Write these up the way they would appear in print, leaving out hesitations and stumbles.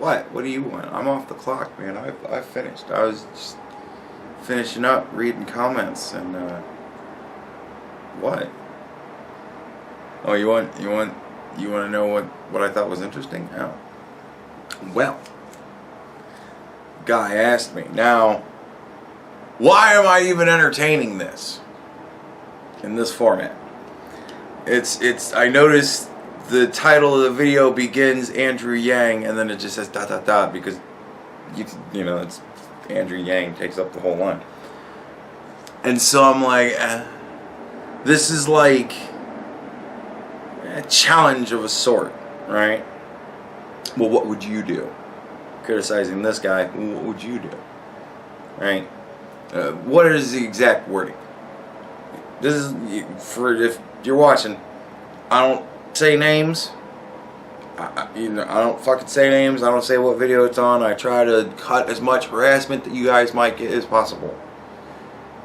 What? What do you want? I'm off the clock, man. I finished. I was just finishing up, reading comments, and what? Oh, you want to know what I thought was interesting? Oh. Well, guy asked me. Now, why am I even entertaining this in this format? I noticed the title of the video begins Andrew Yang, and then it just says ... because you know, it's Andrew Yang takes up the whole line. And so I'm like, this is like a challenge of a sort, right? Well, what would you do? Criticizing this guy, what would you do? Right? What is the exact wording? This is for if you're watching. I don't say names. I don't fucking say names. I don't say what video it's on. I try to cut as much harassment that you guys might get as possible.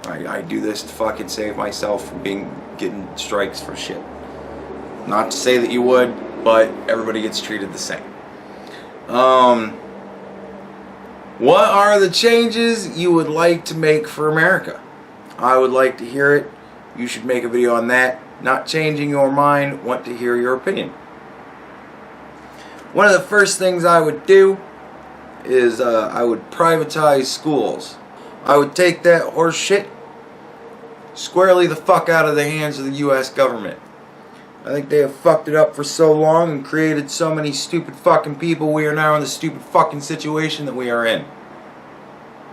I do this to fucking save myself from getting strikes for shit. Not to say that you would, but everybody gets treated the same. What are the changes you would like to make for America? I would like to hear it. You should make a video on that. Not changing your mind, want to hear your opinion. One of the first things I would do is I would privatize schools. I would take that horse shit squarely the fuck out of the hands of the U.S. government. I think they have fucked it up for so long and created so many stupid fucking people. We are now in the stupid fucking situation that we are in.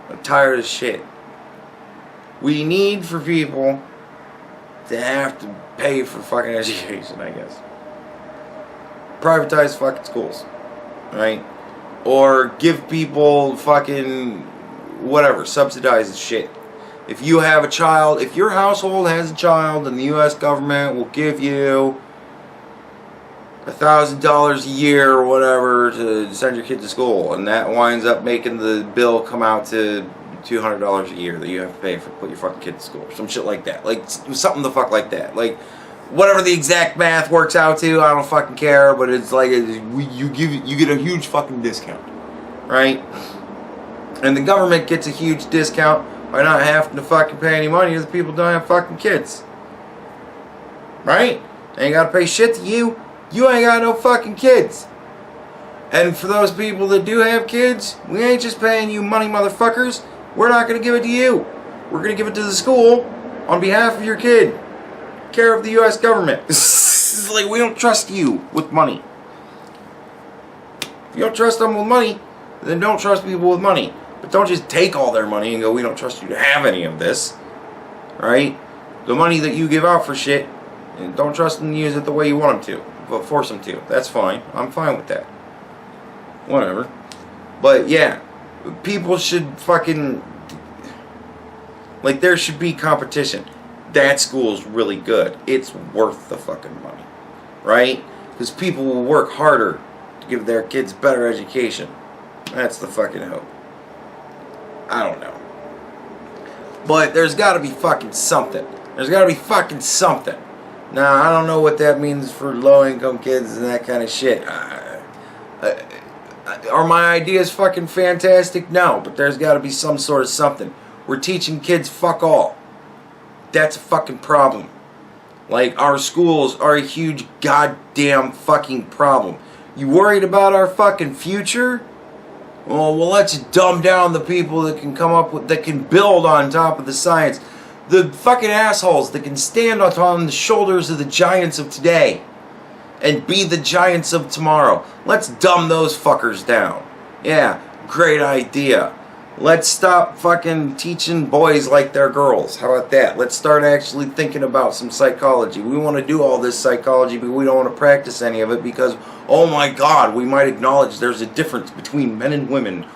I'm tired of shit. We need for people to have to pay for fucking education, I guess. Privatize fucking schools, right? Or give people fucking whatever, subsidize the shit. If you have a child, if your household has a child, then the U.S. government will give you $1,000 a year or whatever to send your kid to school, and that winds up making the bill come out to $200 a year that you have to pay for put your fucking kid to school, or some shit like that. Like something the fuck like that. Like whatever the exact math works out to, I don't fucking care. But it's like you get a huge fucking discount, right? And the government gets a huge discount by not having to fucking pay any money to the people who don't have fucking kids, right? They ain't gotta pay shit to you. You ain't got no fucking kids. And for those people that do have kids, we ain't just paying you money, motherfuckers. We're not going to give it to you. We're going to give it to the school on behalf of your kid. Care of the U.S. government. It's like, we don't trust you with money. If you don't trust them with money, then don't trust people with money. But don't just take all their money and go, we don't trust you to have any of this. Right? The money that you give out for shit, and don't trust them to use it the way you want them to. But force them to. That's fine. I'm fine with that. Whatever. But yeah, people should fucking, like, there should be competition. That school's really good. It's worth the fucking money. Right? Because people will work harder to give their kids better education. That's the fucking hope. I don't know. But there's gotta be fucking something. There's gotta be fucking something. Now, I don't know what that means for low-income kids and that kind of shit. Are my ideas fucking fantastic? No, but there's got to be some sort of something. We're teaching kids fuck all. That's a fucking problem. Like, our schools are a huge goddamn fucking problem. You worried about our fucking future? Well, let's dumb down the people that can come up with, that can build on top of the science. The fucking assholes that can stand on the shoulders of the giants of today and be the giants of tomorrow. Let's dumb those fuckers down. Yeah, great idea. Let's stop fucking teaching boys like they're girls. How about that? Let's start actually thinking about some psychology. We want to do all this psychology, but we don't want to practice any of it because, oh my God, we might acknowledge there's a difference between men and women.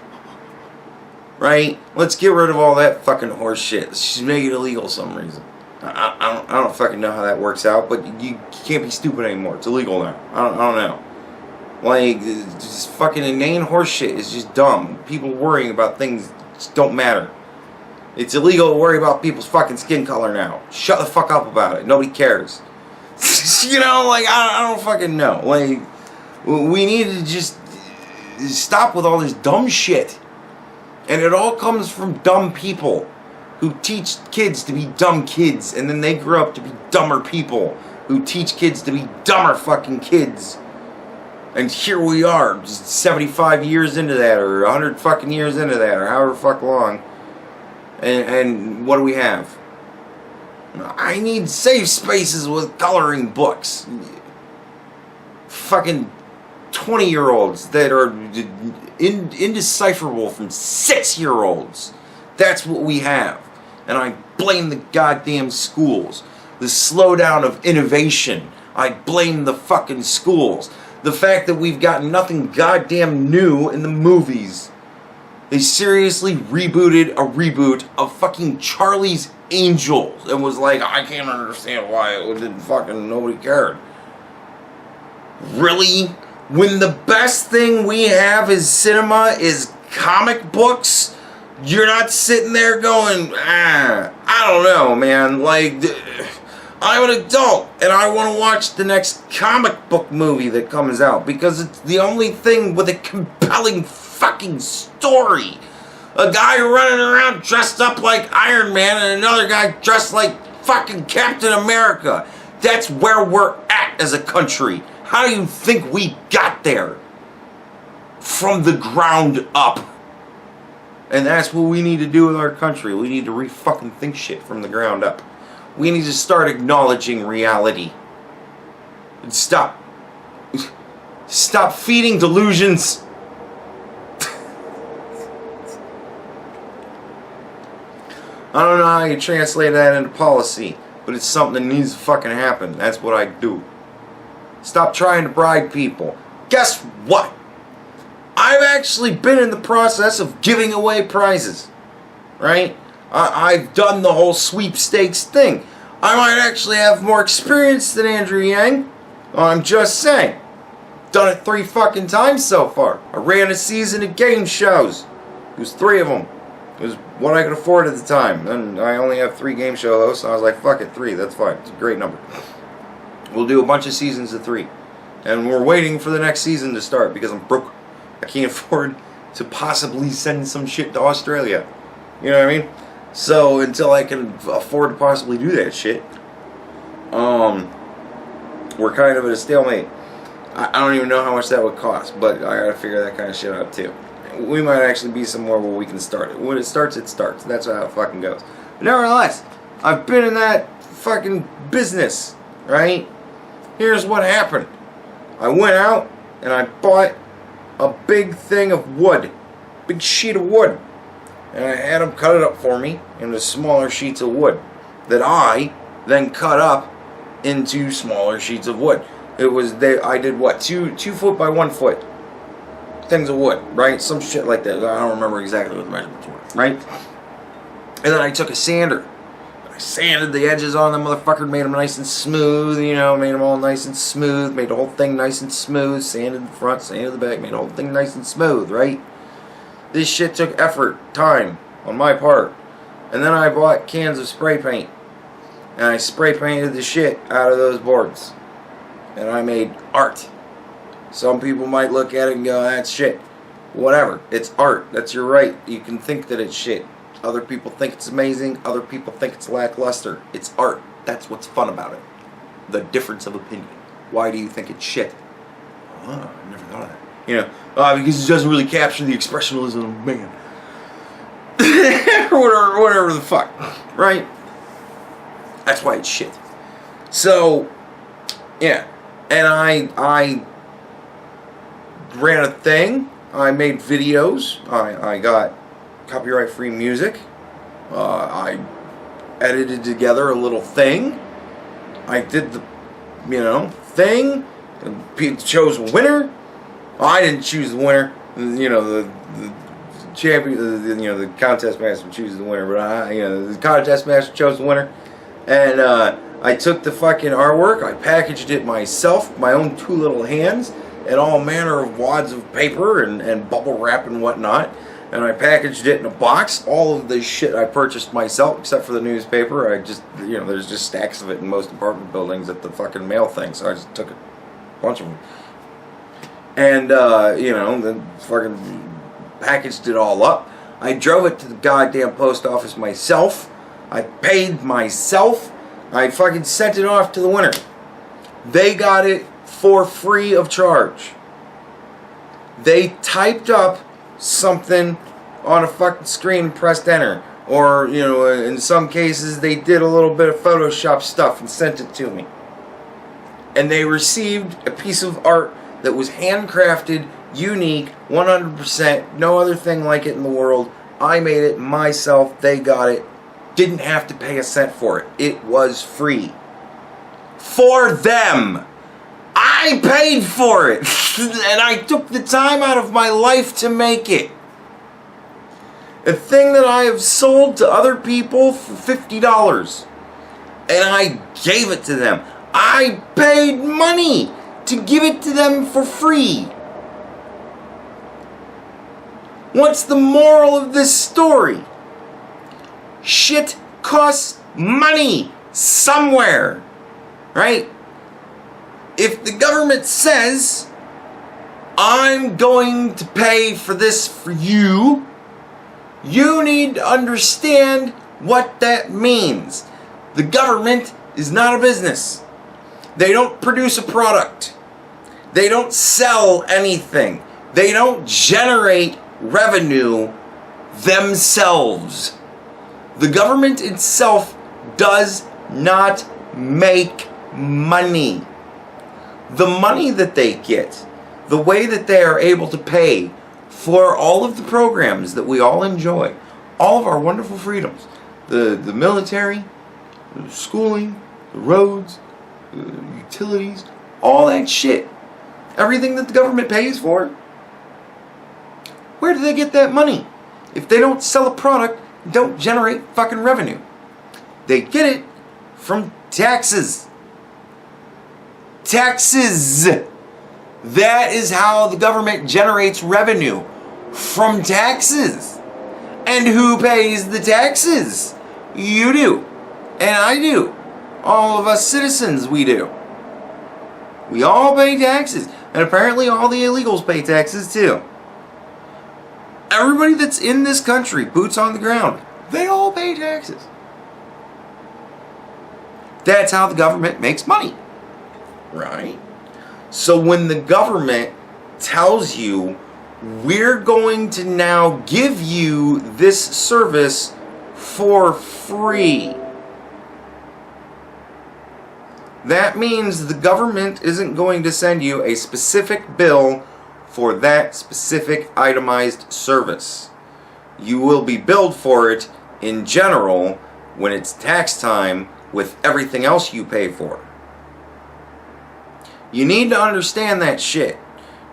Right? Let's get rid of all that fucking horse shit. Let's just make it illegal for some reason. I don't fucking know how that works out, but you can't be stupid anymore. It's illegal now. I don't know. Like, just fucking inane horse shit is just dumb. People worrying about things just don't matter. It's illegal to worry about people's fucking skin color now. Shut the fuck up about it. Nobody cares. You know, like, I don't fucking know. Like, we need to just stop with all this dumb shit. And it all comes from dumb people who teach kids to be dumb kids, and then they grow up to be dumber people who teach kids to be dumber fucking kids. And here we are, just 75 years into that, or 100 fucking years into that, or however fuck long. And what do we have? I need safe spaces with coloring books. Fucking 20-year-olds that are indecipherable from 6-year-olds. That's what we have. And I blame the goddamn schools. The slowdown of innovation. I blame the fucking schools. The fact that we've got nothing goddamn new in the movies. They seriously rebooted a reboot of fucking Charlie's Angels and was like, I can't understand why it didn't fucking, nobody cared. Really? When the best thing we have is cinema is comic books, you're not sitting there going, I don't know, man. Like, I'm an adult and I want to watch the next comic book movie that comes out because it's the only thing with a compelling fucking story. A guy running around dressed up like Iron Man and another guy dressed like fucking Captain America. That's where we're at as a country. How do you think we got there? From the ground up. And that's what we need to do with our country. We need to re-fucking think shit from the ground up. We need to start acknowledging reality. And stop feeding delusions. I don't know how you translate that into policy, but it's something that needs to fucking happen. That's what I do. Stop trying to bribe people. Guess what? I've actually been in the process of giving away prizes. Right? I've done the whole sweepstakes thing. I might actually have more experience than Andrew Yang. I'm just saying. Done it 3 fucking times so far. I ran a season of game shows. It was 3 of them. It was what I could afford at the time. And I only have 3 game show hosts, so I was like, fuck it, 3, that's fine. It's a great number. We'll do a bunch of seasons of 3. And we're waiting for the next season to start because I'm broke. I can't afford to possibly send some shit to Australia. You know what I mean? So until I can afford to possibly do that shit, we're kind of at a stalemate. I don't even know how much that would cost, but I gotta figure that kind of shit out too. We might actually be somewhere where we can start it. When it starts, it starts. That's how it fucking goes. But nevertheless, I've been in that fucking business, right? Here's what happened. I went out and I bought a big thing of wood. Big sheet of wood. And I had them cut it up for me into smaller sheets of wood that I then cut up into smaller sheets of wood. It was I did what, 2 foot by 1 foot things of wood, right? Some shit like that. I don't remember exactly what the measurements were, right? And then I took a sander. I sanded the edges on the motherfucker, made them nice and smooth, you know, made them all nice and smooth, made the whole thing nice and smooth, sanded the front, sanded the back, made the whole thing nice and smooth, right? This shit took effort, time, on my part. And then I bought cans of spray paint. And I spray painted the shit out of those boards. And I made art. Some people might look at it and go, that's shit. Whatever. It's art. That's your right. You can think that it's shit. Other people think it's amazing. Other people think it's lackluster. It's art. That's what's fun about it. The difference of opinion. Why do you think it's shit? Oh, I never thought of that. You know, because it doesn't really capture the expressionism of man. or whatever the fuck. Right? That's why it's shit. So, yeah. And I ran a thing. I made videos. I got copyright-free music. I edited together a little thing. I did the, thing. And people chose a winner. I didn't choose the winner. The champion, the contest master chooses the winner. But the contest master chose the winner. And I took the fucking artwork. I packaged it myself, my own 2 little hands, and all manner of wads of paper and bubble wrap and whatnot. And I packaged it in a box. All of this shit I purchased myself, except for the newspaper. I just, there's just stacks of it in most apartment buildings at the fucking mail thing. So I just took a bunch of them. And, then fucking packaged it all up. I drove it to the goddamn post office myself. I paid myself. I fucking sent it off to the winner. They got it for free of charge. They typed up something on a fucking screen and pressed enter. Or, in some cases, they did a little bit of Photoshop stuff and sent it to me. And they received a piece of art that was handcrafted, unique, 100%, no other thing like it in the world. I made it myself, they got it. Didn't have to pay a cent for it. It was free. For them! I paid for it! And I took the time out of my life to make it. A thing that I have sold to other people for $50. And I gave it to them. I paid money to give it to them for free. What's the moral of this story? Shit costs money somewhere, right? If the government says, I'm going to pay for this for you, you need to understand what that means. The government is not a business. They don't produce a product. They don't sell anything. They don't generate revenue themselves. The government itself does not make money. The money that they get, the way that they are able to pay for all of the programs that we all enjoy, all of our wonderful freedoms, the military, the schooling, the roads, the utilities, all that shit, everything that the government pays for, where do they get that money? If they don't sell a product, don't generate fucking revenue. They get it from taxes. Taxes! That is how the government generates revenue. From taxes. And who pays the taxes? You do. And I do. All of us citizens, we do. We all pay taxes. And apparently all the illegals pay taxes too. Everybody that's in this country, boots on the ground, they all pay taxes. That's how the government makes money. Right? So when the government tells you, we're going to now give you this service for free, that means the government isn't going to send you a specific bill for that specific itemized service. You will be billed for it in general when it's tax time with everything else you pay for. You need to understand that shit.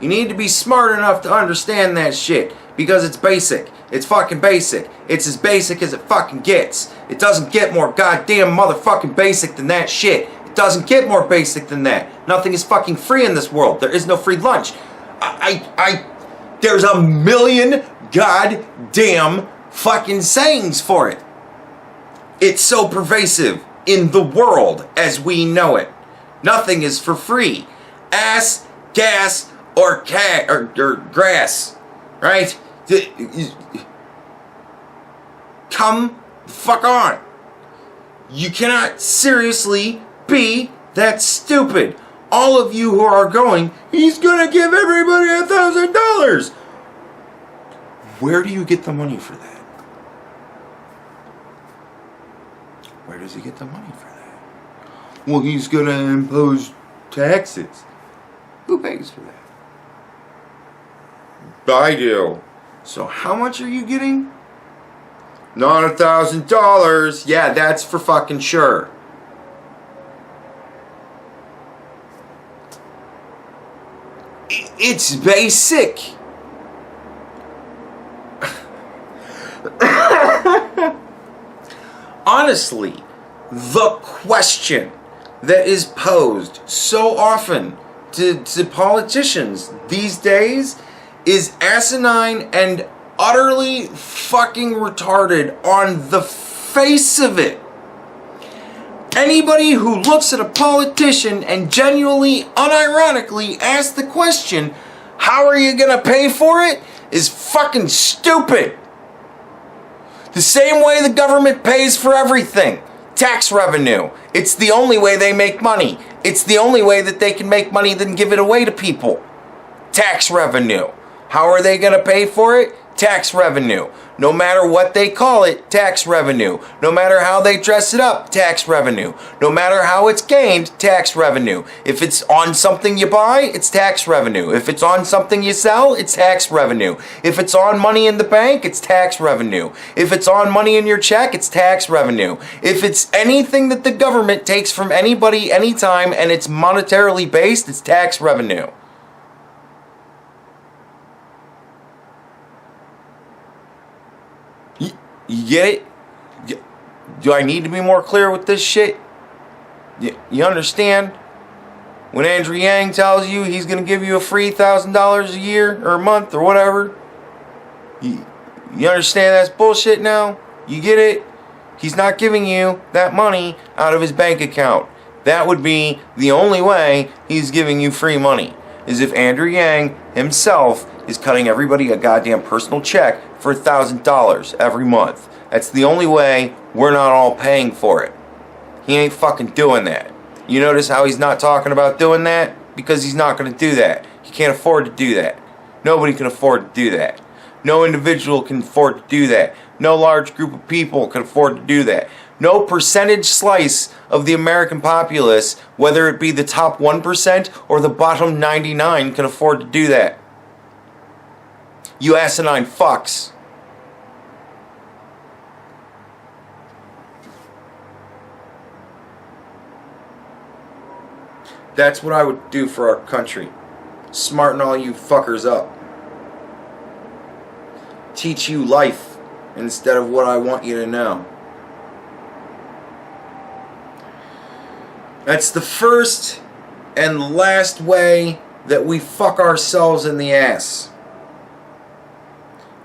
You need to be smart enough to understand that shit because it's basic. It's fucking basic. It's as basic as it fucking gets. It doesn't get more goddamn motherfucking basic than that shit. It doesn't get more basic than that. Nothing is fucking free in this world. There is no free lunch. There's a million goddamn fucking sayings for it. It's so pervasive in the world as we know it. Nothing is for free. Ass, gas, or grass. Right? Come the fuck on. You cannot seriously be that stupid. All of you who are going, he's gonna give everybody $1,000. Where do you get the money for that? Where does he get the money for that? Well, he's gonna impose taxes. Who pays for that? I do. So how much are you getting? Not $1,000. Yeah, that's for fucking sure. It's basic. Honestly, the question that is posed so often to politicians these days is asinine and utterly fucking retarded on the face of it. Anybody who looks at a politician and genuinely, unironically asks the question, How are you gonna pay for it is fucking stupid. The same way the government pays for everything. Tax revenue. It's the only way they make money. It's the only way that they can make money then give it away to people. Tax revenue. How are they going to pay for it? Tax revenue. No matter what they call it, tax revenue. No matter how they dress it up, tax revenue. No matter how it's gained, tax revenue. If it's on something you buy, it's tax revenue. If it's on something you sell, it's tax revenue. If it's on money in the bank, it's tax revenue. If it's on money in your check, it's tax revenue. If it's anything that the government takes from anybody anytime and it's monetarily based, it's tax revenue. You get it? Do I need to be more clear with this shit? You understand? When Andrew Yang tells you he's going to give you a free $1,000 a year or a month or whatever, you understand that's bullshit now? You get it? He's not giving you that money out of his bank account. That would be the only way he's giving you free money, is if Andrew Yang himself is cutting everybody a goddamn personal check for $1,000 every month. That's the only way we're not all paying for it. He ain't fucking doing that. You notice how he's not talking about doing that? Because he's not going to do that. He can't afford to do that. Nobody can afford to do that. No individual can afford to do that. No large group of people can afford to do that. No percentage slice of the American populace, whether it be the top 1% or the bottom 99, can afford to do that. You asinine fucks. That's what I would do for our country. Smarten all you fuckers up. Teach you life instead of what I want you to know. That's the first and last way that we fuck ourselves in the ass.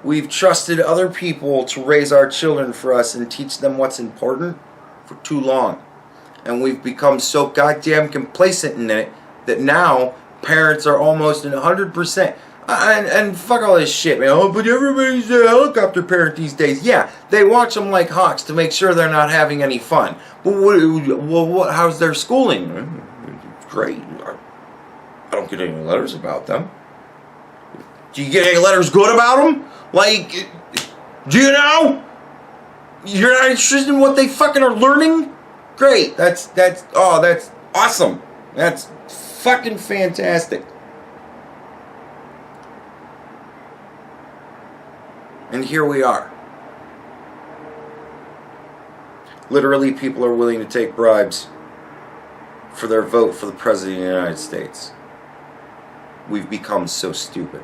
We've trusted other people to raise our children for us and teach them what's important for too long. And we've become so goddamn complacent in it that now parents are almost 100%. And fuck all this shit, man. Oh, but everybody's a helicopter parent these days. Yeah, they watch them like hawks to make sure they're not having any fun. But what? How's their schooling? Great. I don't get any letters about them. Do you get any letters good about them? Like, do you know? You're not interested in what they fucking are learning? Great. That's awesome. That's fucking fantastic. And here we are. Literally, people are willing to take bribes for their vote for the President of the United States. We've become so stupid.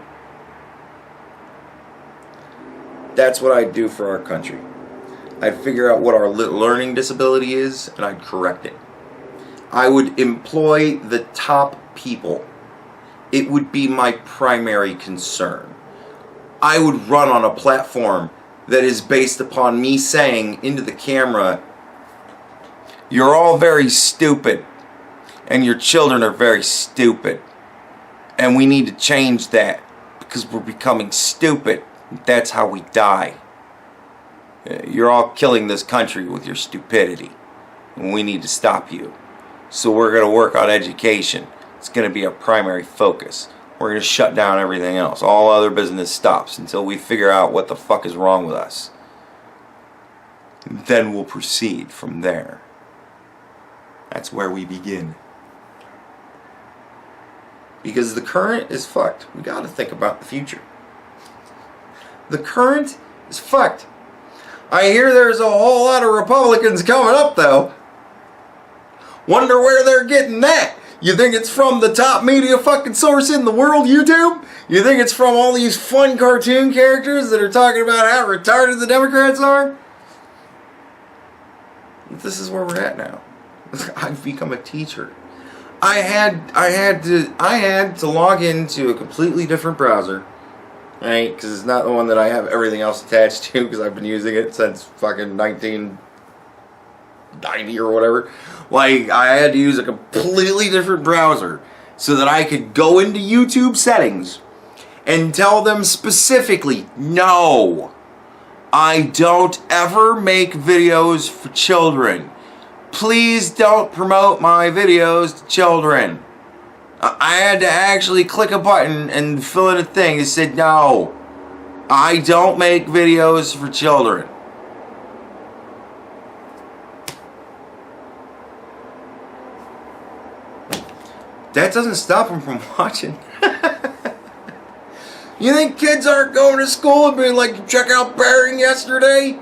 That's what I'd do for our country. I'd figure out what our learning disability is, and I'd correct it. I would employ the top people. It would be my primary concern. I would run on a platform that is based upon me saying into the camera, you're all very stupid, and your children are very stupid, and we need to change that because we're becoming stupid. That's how we die. You're all killing this country with your stupidity, and we need to stop you. So we're going to work on education. It's going to be our primary focus. We're going to shut down everything else. All other business stops until we figure out what the fuck is wrong with us. Then we'll proceed from there. That's where we begin. Because the current is fucked. We got to think about the future. The current is fucked. I hear there's a whole lot of Republicans coming up, though. Wonder where they're getting that. You think it's from the top media fucking source in the world, YouTube? You think it's from all these fun cartoon characters that are talking about how retarded the Democrats are? This is where we're at now. I've become a teacher. I had to log into a completely different browser, right? Because it's not the one that I have everything else attached to, because I've been using it since fucking 1990 or whatever. Like, I had to use a completely different browser so that I could go into YouTube settings and tell them specifically, no, I don't ever make videos for children. Please don't promote my videos to children. I had to actually click a button and fill in a thing that said, no, I don't make videos for children. That doesn't stop them from watching. You think kids aren't going to school and being like, check out Bearing yesterday?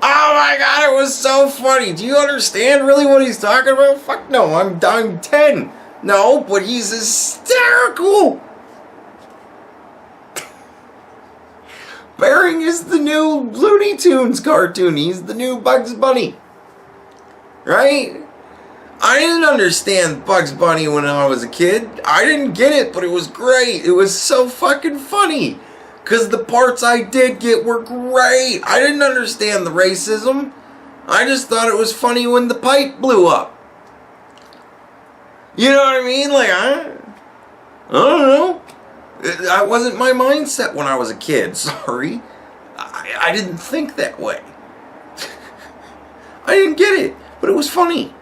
Oh my god, it was so funny. Do you understand really what he's talking about? Fuck no, I'm 10. No, but he's hysterical. Bearing is the new Looney Tunes cartoon. He's the new Bugs Bunny. Right? I didn't understand Bugs Bunny when I was a kid. I didn't get it, but it was great. It was so fucking funny. Because the parts I did get were great. I didn't understand the racism. I just thought it was funny when the pipe blew up. You know what I mean? Like, I don't know. That wasn't my mindset when I was a kid. Sorry. I didn't think that way. I didn't get it, but it was funny.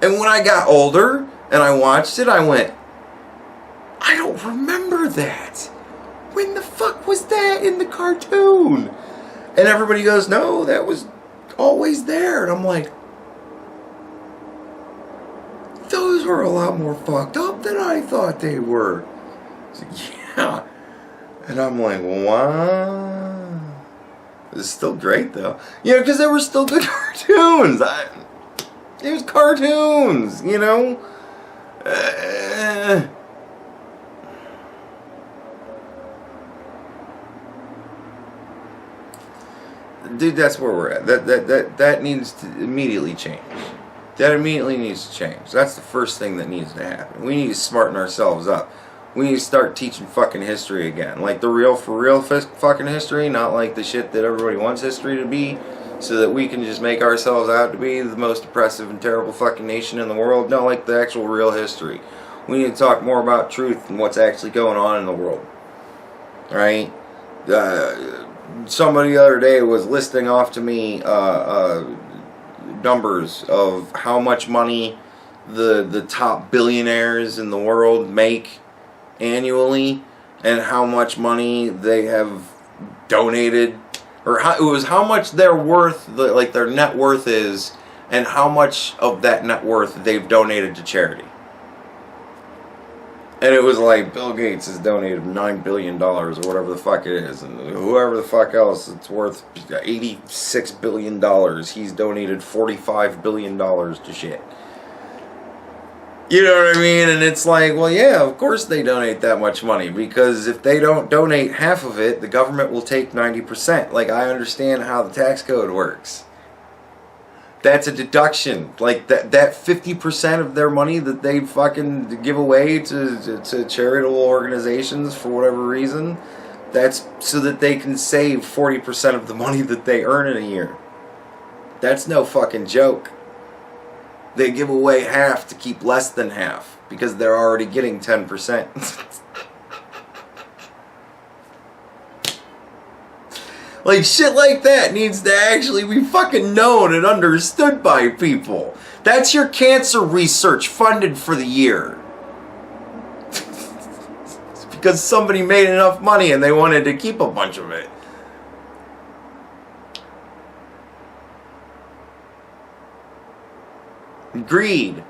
And when I got older and I watched it, I went, I don't remember that. When the fuck was that in the cartoon? And everybody goes, no, that was always there. And I'm like, those were a lot more fucked up than I thought they were. So, yeah. And I'm like, wow. It's still great though. You know, because they were still good cartoons. It was cartoons, you know? Dude, that's where we're at. That needs to immediately change. That immediately needs to change. That's the first thing that needs to happen. We need to smarten ourselves up. We need to start teaching fucking history again. Like the real, for real fucking history, not like the shit that everybody wants history to be, so that we can just make ourselves out to be the most oppressive and terrible fucking nation in the world. No, like the actual real history. We need to talk more about truth and what's actually going on in the world. Right? Somebody the other day was listing off to me numbers of how much money the top billionaires in the world make annually, and how much money they have donated, or how much their worth, like their net worth is, and how much of that net worth they've donated to charity. And it was like Bill Gates has donated $9 billion or whatever the fuck it is, and whoever the fuck else it's worth $86 billion, he's donated $45 billion to shit. You know what I mean? And it's like, well, yeah, of course they donate that much money, because if they don't donate half of it, the government will take 90%. Like, I understand how the tax code works. That's a deduction. Like, that 50% of their money that they fucking give away to charitable organizations for whatever reason, that's so that they can save 40% of the money that they earn in a year. That's no fucking joke. They give away half to keep less than half, because they're already getting 10%. Like, shit like that needs to actually be fucking known and understood by people. That's your cancer research funded for the year. It's because somebody made enough money and they wanted to keep a bunch of it. Greed.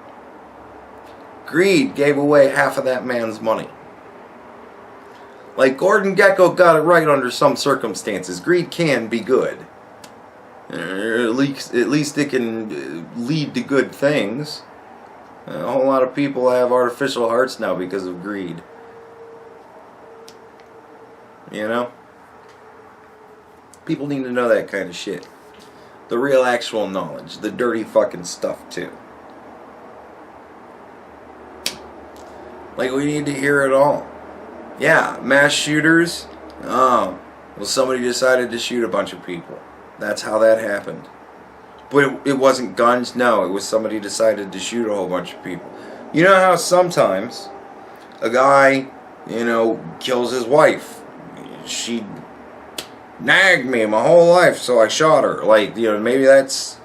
Greed gave away half of that man's money. Like, Gordon Gekko got it right under some circumstances. Greed can be good. At least it can lead to good things. A whole lot of people have artificial hearts now because of greed. You know? People need to know that kind of shit. The real actual knowledge. The dirty fucking stuff, too. Like, we need to hear it all. Yeah, mass shooters. Oh, well, somebody decided to shoot a bunch of people. That's how that happened. But it wasn't guns. No, it was somebody decided to shoot a whole bunch of people. You know how sometimes a guy kills his wife. She nagged me my whole life, so I shot her. Maybe that's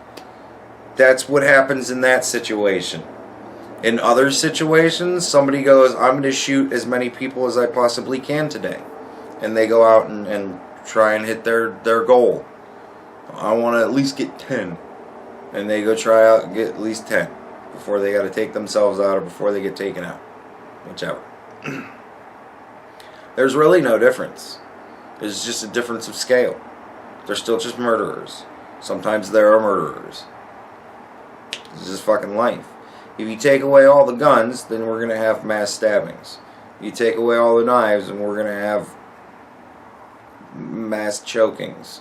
what happens in that situation. In other situations, somebody goes, I'm going to shoot as many people as I possibly can today. And they go out and try and hit their goal. I want to at least get 10. And they go try out and get at least 10 before they got to take themselves out or before they get taken out. Whichever. There's really no difference. It's just a difference of scale. They're still just murderers. Sometimes there are murderers. It's just fucking life. If you take away all the guns, then we're going to have mass stabbings. You take away all the knives, and we're going to have mass chokings.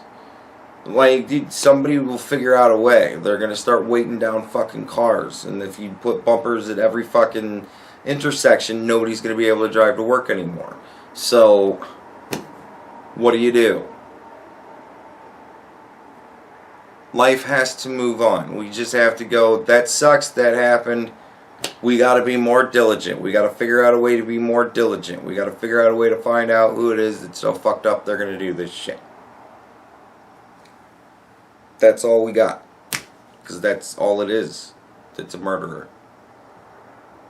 Somebody will figure out a way. They're going to start weighting down fucking cars. And if you put bumpers at every fucking intersection, nobody's going to be able to drive to work anymore. So, what do? Life has to move on. We just have to go, that sucks, that happened. We got to be more diligent. We got to figure out a way to be more diligent. We got to figure out a way to find out who it is that's so fucked up they're going to do this shit. That's all we got. Because that's all it is. It's a murderer.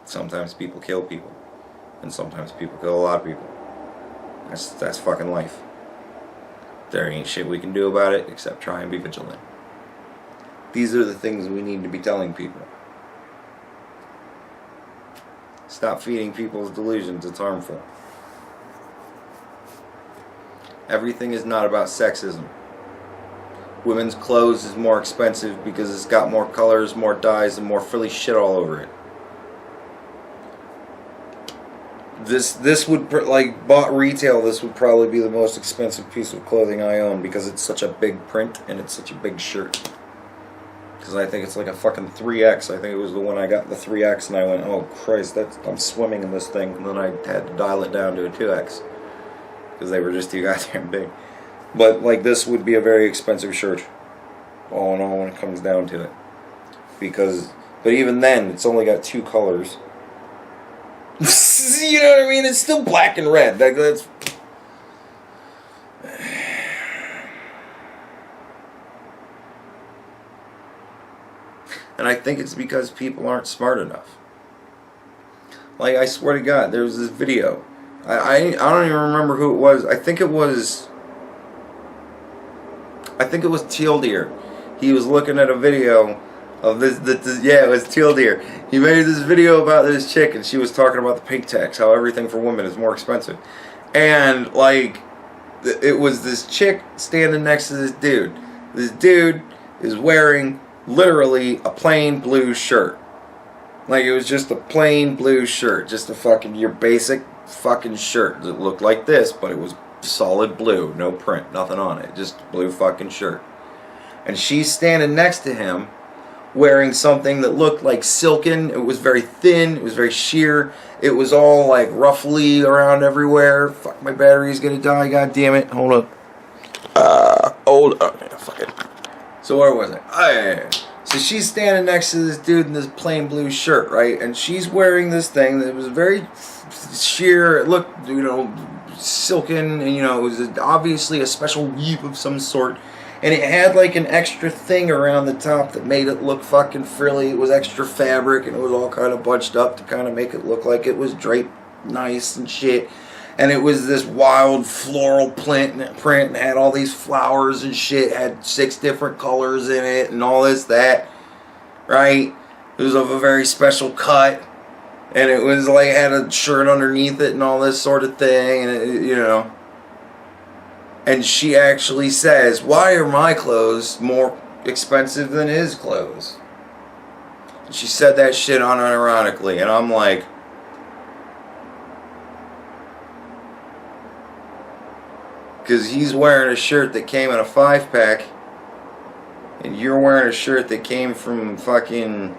Sometimes people kill people. And sometimes people kill a lot of people. That's fucking life. There ain't shit we can do about it except try and be vigilant. These are the things we need to be telling people. Stop feeding people's delusions. It's harmful. Everything is not about sexism. Women's clothes is more expensive because it's got more colors, more dyes, and more frilly shit all over it. This would, bought retail, this would probably be the most expensive piece of clothing I own because it's such a big print and it's such a big shirt. Because I think it's like a fucking 3X. I think it was the one I got, the 3X, and I went, oh Christ, I'm swimming in this thing. And then I had to dial it down to a 2X. Because they were just too goddamn big. But, this would be a very expensive shirt. All in all, when it comes down to it. But even then, it's only got 2 colors. You know what I mean? It's still black and red. That's... And I think it's because people aren't smart enough. I swear to God, there was this video. I don't even remember who it was. I think it was Teal Deer. He was looking at a video of this yeah, it was Teal Deer. He made this video about this chick, and she was talking about the pink tax, how everything for women is more expensive. And, it was this chick standing next to this dude. This dude is wearing literally a plain blue shirt. It was just a plain blue shirt. Just your basic fucking shirt. It looked like this, but it was solid blue. No print, nothing on it. Just blue fucking shirt. And she's standing next to him wearing something that looked like silken. It was very thin. It was very sheer. It was all ruffly around everywhere. Fuck, my battery's gonna die. God damn it. Hold up. Yeah, fuck it. So where was I? So she's standing next to this dude in this plain blue shirt, right? And she's wearing this thing that was very sheer. It looked, silken, and it was obviously a special weave of some sort. And it had an extra thing around the top that made it look fucking frilly. It was extra fabric, and it was all kind of bunched up to kind of make it look like it was draped nice and shit. And it was this wild floral print and had all these flowers and shit. Had 6 different colors in it and all this, that. Right? It was of a very special cut. And it was had a shirt underneath it and all this sort of thing. And And she actually says, why are my clothes more expensive than his clothes? And she said that shit unironically. And I'm like, because he's wearing a shirt that came in a 5-pack, and you're wearing a shirt that came from fucking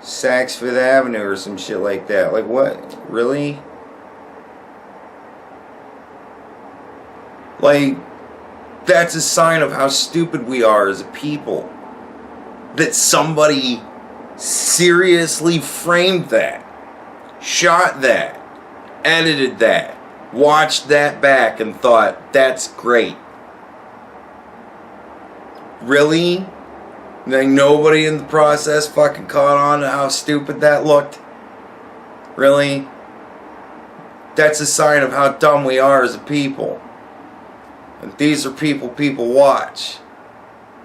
Saks Fifth Avenue or some shit like that. What? Really? That's a sign of how stupid we are as a people. That somebody seriously framed that, shot that, edited that, watched that back, and thought, that's great. Really? Like, nobody in the process fucking caught on to how stupid that looked? Really? That's a sign of how dumb we are as a people. And these are people watch.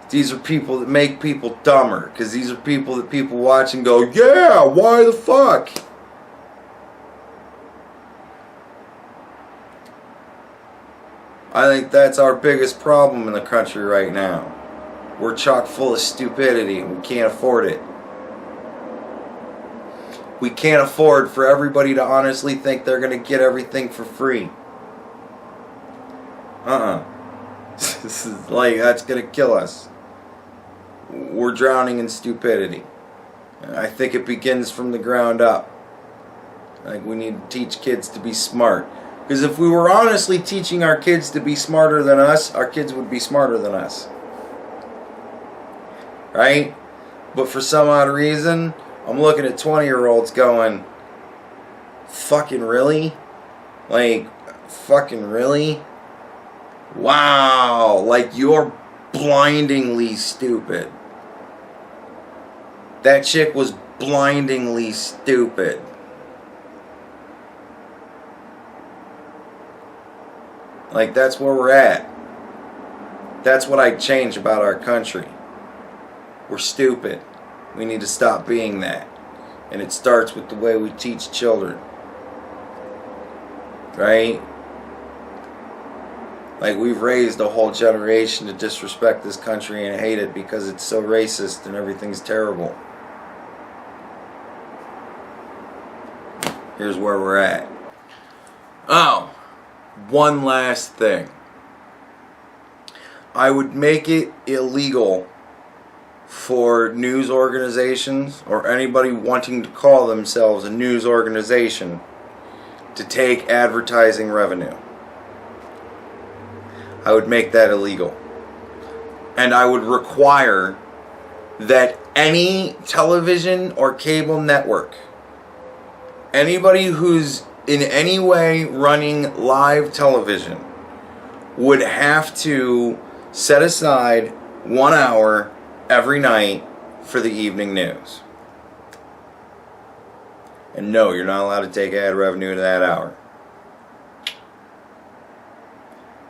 These are people that make people dumber. Because these are people that people watch and go, yeah, why the fuck? I think that's our biggest problem in the country right now. We're chock full of stupidity and we can't afford it. We can't afford for everybody to honestly think they're going to get everything for free. This is like, that's going to kill us. We're drowning in stupidity. I think it begins from the ground up. Like, we need to teach kids to be smart. Because if we were honestly teaching our kids to be smarter than us, our kids would be smarter than us. Right? But for some odd reason, I'm looking at 20-year-olds going, fucking really? Like, fucking really? Wow, like, you're blindingly stupid. That chick was blindingly stupid. Like, that's where we're at. That's what I'd change about our country. We're stupid. We need to stop being that. And it starts with the way we teach children. Right? Like, we've raised a whole generation to disrespect this country and hate it because it's so racist and everything's terrible. Here's where we're at. Oh, one last thing. I would make it illegal for news organizations or anybody wanting to call themselves a news organization to take advertising revenue. I would make that illegal. And I would require that any television or cable network, anybody who's in any way running live television, would have to set aside 1 hour every night for the evening news. And no, you're not allowed to take ad revenue in that hour.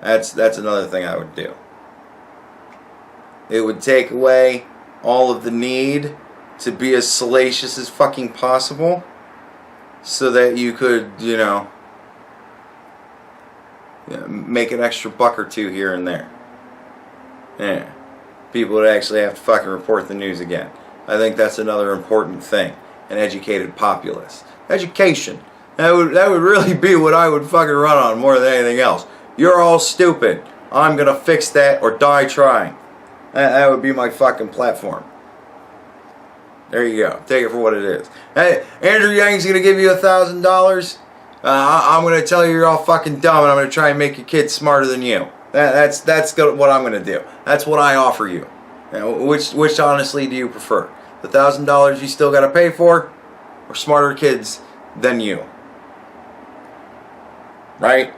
That's another thing I would do. It would take away all of the need to be as salacious as fucking possible so that you could, make an extra buck or two here and there. Yeah. People would actually have to fucking report the news again. I think that's another important thing. An educated populace. Education. That would really be what I would fucking run on more than anything else. You're all stupid. I'm gonna fix that or die trying. That would be my fucking platform. There you go. Take it for what it is. Hey, Andrew Yang's gonna give you $1,000. I'm gonna tell you you're all fucking dumb, and I'm gonna try and make your kids smarter than you. That's what I'm gonna do. That's what I offer you. Which honestly do you prefer? The $1,000 you still gotta pay for, or smarter kids than you? Right?